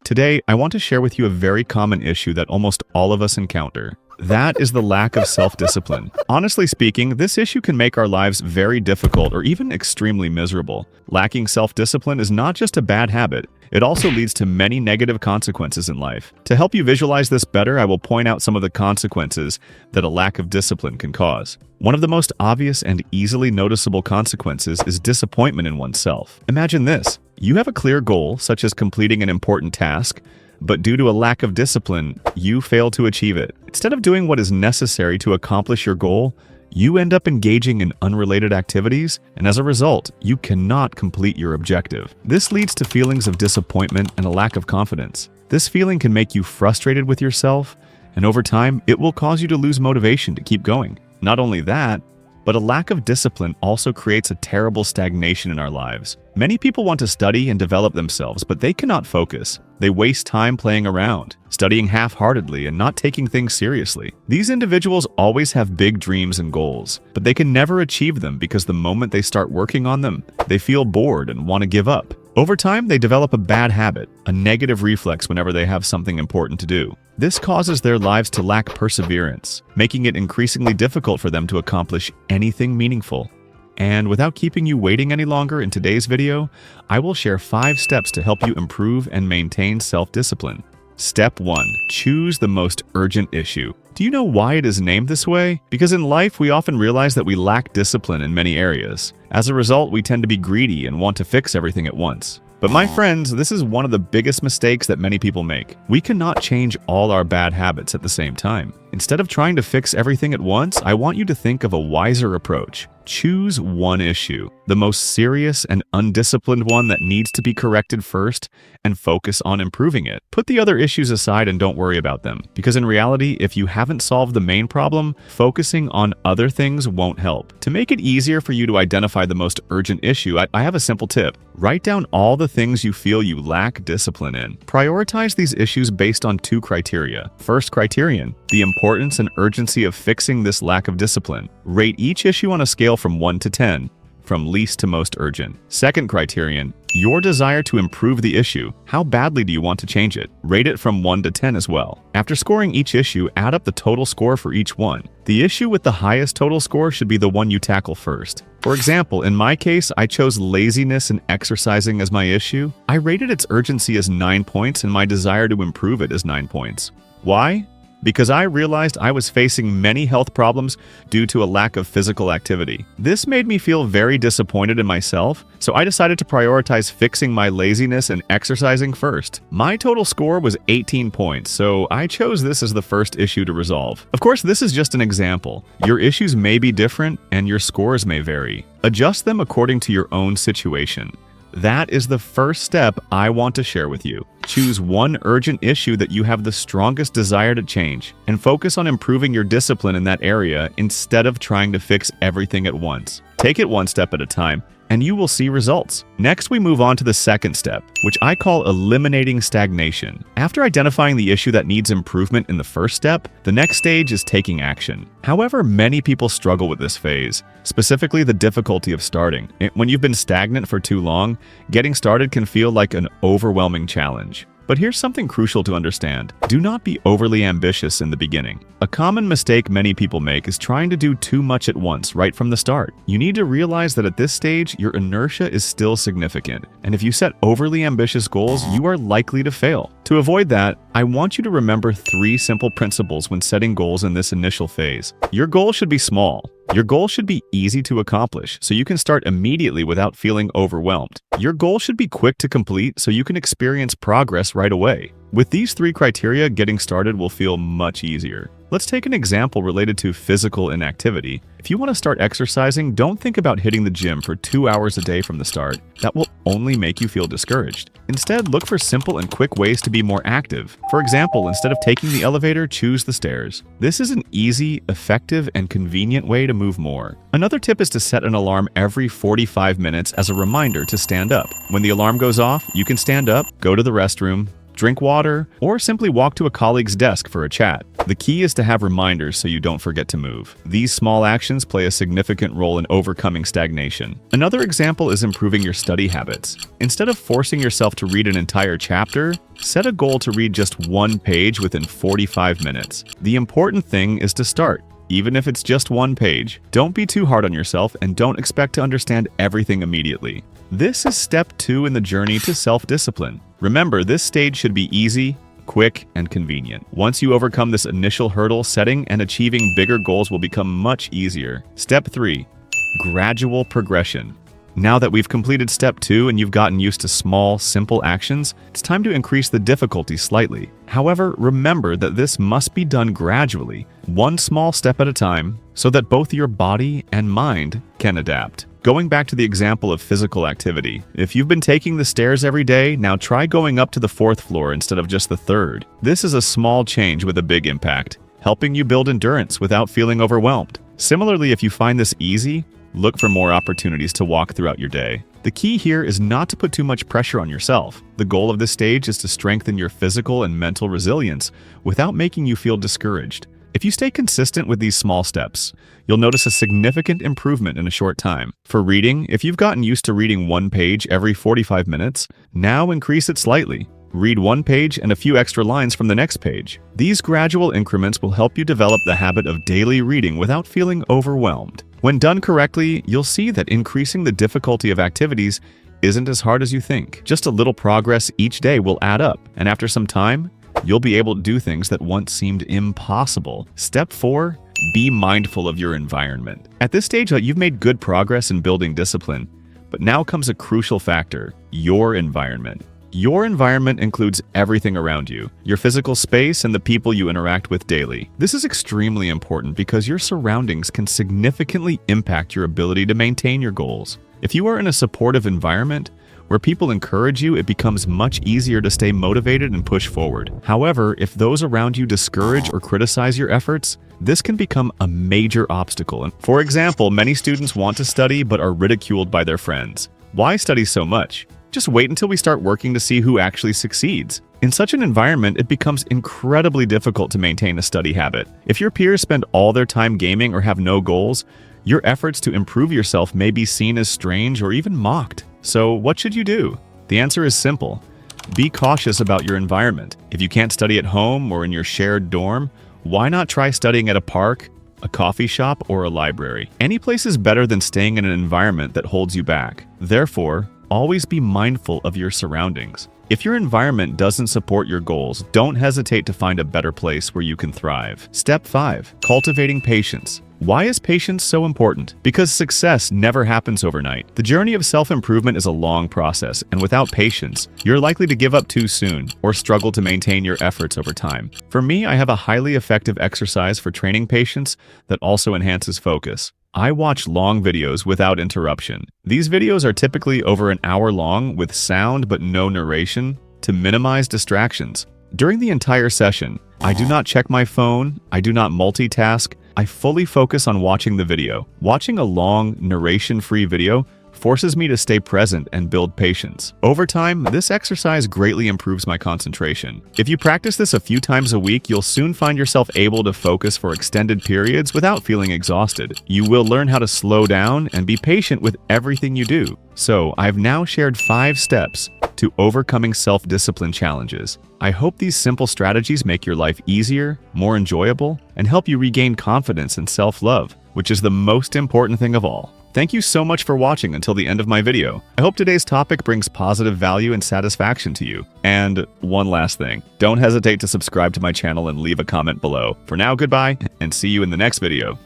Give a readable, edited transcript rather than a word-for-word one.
Today, I want to share with you a very common issue that almost all of us encounter. That is the lack of self-discipline. Honestly speaking, this issue can make our lives very difficult or even extremely miserable. Lacking self-discipline is not just a bad habit, it also leads to many negative consequences in life. To help you visualize this better, I will point out some of the consequences that a lack of discipline can cause. One of the most obvious and easily noticeable consequences is disappointment in oneself. Imagine this. You have a clear goal, such as completing an important task, but due to a lack of discipline, you fail to achieve it. Instead of doing what is necessary to accomplish your goal, you end up engaging in unrelated activities, and as a result, you cannot complete your objective. This leads to feelings of disappointment and a lack of confidence. This feeling can make you frustrated with yourself, and over time, it will cause you to lose motivation to keep going. Not only that, but a lack of discipline also creates a terrible stagnation in our lives. Many people want to study and develop themselves, but they cannot focus. They waste time playing around, studying half-heartedly and not taking things seriously. These individuals always have big dreams and goals, but they can never achieve them because the moment they start working on them, they feel bored and want to give up. Over time, they develop a bad habit, a negative reflex whenever they have something important to do. This causes their lives to lack perseverance, making it increasingly difficult for them to accomplish anything meaningful. And without keeping you waiting any longer, in today's video, I will share 5 steps to help you improve and maintain self-discipline. Step 1. Choose the most urgent issue. Do you know why it is named this way? Because in life, we often realize that we lack discipline in many areas. As a result, we tend to be greedy and want to fix everything at once. But my friends, this is one of the biggest mistakes that many people make. We cannot change all our bad habits at the same time. Instead of trying to fix everything at once, I want you to think of a wiser approach. Choose one issue, the most serious and undisciplined one that needs to be corrected first, and focus on improving it. Put the other issues aside and don't worry about them, because in reality, if you haven't solved the main problem, focusing on other things won't help. To make it easier for you to identify the most urgent issue, I have a simple tip. Write down all the things you feel you lack discipline in. Prioritize these issues based on 2 criteria. First criterion, the importance and urgency of fixing this lack of discipline. Rate each issue on a scale from 1 to 10, from least to most urgent. Second criterion, your desire to improve the issue. How badly do you want to change it? Rate it from 1 to 10 as well. After scoring each issue, add up the total score for each one. The issue with the highest total score should be the one you tackle first. For example, in my case, I chose laziness and exercising as my issue. I rated its urgency as 9 points and my desire to improve it as 9 points. Why? Because I realized I was facing many health problems due to a lack of physical activity. This made me feel very disappointed in myself, so I decided to prioritize fixing my laziness and exercising first. My total score was 18 points, so I chose this as the first issue to resolve. Of course, this is just an example. Your issues may be different and your scores may vary. Adjust them according to your own situation. That is the first step I want to share with you. Choose one urgent issue that you have the strongest desire to change, and focus on improving your discipline in that area instead of trying to fix everything at once. Take it one step at a time, and you will see results. Next, we move on to the second step, which I call eliminating stagnation. After identifying the issue that needs improvement in the first step, the next stage is taking action. However, many people struggle with this phase, specifically the difficulty of starting. When you've been stagnant for too long, getting started can feel like an overwhelming challenge. But here's something crucial to understand. Do not be overly ambitious in the beginning. A common mistake many people make is trying to do too much at once right from the start. You need to realize that at this stage, your inertia is still significant, and if you set overly ambitious goals, you are likely to fail. To avoid that, I want you to remember 3 simple principles when setting goals in this initial phase. Your goal should be small. Your goal should be easy to accomplish, so you can start immediately without feeling overwhelmed. Your goal should be quick to complete, so you can experience progress right away. With these 3 criteria, getting started will feel much easier. Let's take an example related to physical inactivity. If you want to start exercising, don't think about hitting the gym for 2 hours a day from the start. That will only make you feel discouraged. Instead, look for simple and quick ways to be more active. For example, instead of taking the elevator, choose the stairs. This is an easy, effective, and convenient way to move more. Another tip is to set an alarm every 45 minutes as a reminder to stand up. When the alarm goes off, you can stand up, go to the restroom, drink water, or simply walk to a colleague's desk for a chat. The key is to have reminders so you don't forget to move. These small actions play a significant role in overcoming stagnation. Another example is improving your study habits. Instead of forcing yourself to read an entire chapter, set a goal to read just one page within 45 minutes. The important thing is to start. Even if it's just one page, don't be too hard on yourself and don't expect to understand everything immediately. This is step 2 in the journey to self-discipline. Remember, this stage should be easy, quick, and convenient. Once you overcome this initial hurdle, setting and achieving bigger goals will become much easier. Step 3. Gradual progression. Now that we've completed step 2 and you've gotten used to small, simple actions, it's time to increase the difficulty slightly. However, remember that this must be done gradually, one small step at a time, so that both your body and mind can adapt. Going back to the example of physical activity, if you've been taking the stairs every day, now try going up to the 4th floor instead of just the 3rd. This is a small change with a big impact, helping you build endurance without feeling overwhelmed. Similarly, if you find this easy, look for more opportunities to walk throughout your day. The key here is not to put too much pressure on yourself. The goal of this stage is to strengthen your physical and mental resilience without making you feel discouraged. If you stay consistent with these small steps, you'll notice a significant improvement in a short time. For reading, if you've gotten used to reading one page every 45 minutes, now increase it slightly. Read one page and a few extra lines from the next page. These gradual increments will help you develop the habit of daily reading without feeling overwhelmed. When done correctly, you'll see that increasing the difficulty of activities isn't as hard as you think. Just a little progress each day will add up, and after some time, you'll be able to do things that once seemed impossible. Step 4. Be mindful of your environment. At this stage, you've made good progress in building discipline, but now comes a crucial factor: your environment. Your environment includes everything around you, your physical space and the people you interact with daily. This is extremely important because your surroundings can significantly impact your ability to maintain your goals. If you are in a supportive environment where people encourage you, it becomes much easier to stay motivated and push forward. However, if those around you discourage or criticize your efforts, this can become a major obstacle. For example, many students want to study but are ridiculed by their friends. Why study so much? Just wait until we start working to see who actually succeeds. In such an environment, it becomes incredibly difficult to maintain a study habit. If your peers spend all their time gaming or have no goals, your efforts to improve yourself may be seen as strange or even mocked. So what should you do? The answer is simple. Be cautious about your environment. If you can't study at home or in your shared dorm, why not try studying at a park, a coffee shop, or a library? Any place is better than staying in an environment that holds you back. Therefore, always be mindful of your surroundings. If your environment doesn't support your goals, don't hesitate to find a better place where you can thrive. Step 5. Cultivating patience. Why is patience so important? Because success never happens overnight. The journey of self-improvement is a long process, and without patience, you're likely to give up too soon or struggle to maintain your efforts over time. For me, I have a highly effective exercise for training patience that also enhances focus. I watch long videos without interruption. These videos are typically over an hour long with sound but no narration to minimize distractions. During the entire session, I do not check my phone, I do not multitask, I fully focus on watching the video. Watching a long, narration-free video forces me to stay present and build patience. Over time, this exercise greatly improves my concentration. If you practice this a few times a week, you'll soon find yourself able to focus for extended periods without feeling exhausted. You will learn how to slow down and be patient with everything you do. So, I've now shared 5 steps to overcoming self-discipline challenges. I hope these simple strategies make your life easier, more enjoyable, and help you regain confidence and self-love, which is the most important thing of all. Thank you so much for watching until the end of my video. I hope today's topic brings positive value and satisfaction to you. And one last thing, don't hesitate to subscribe to my channel and leave a comment below. For now, goodbye, and see you in the next video.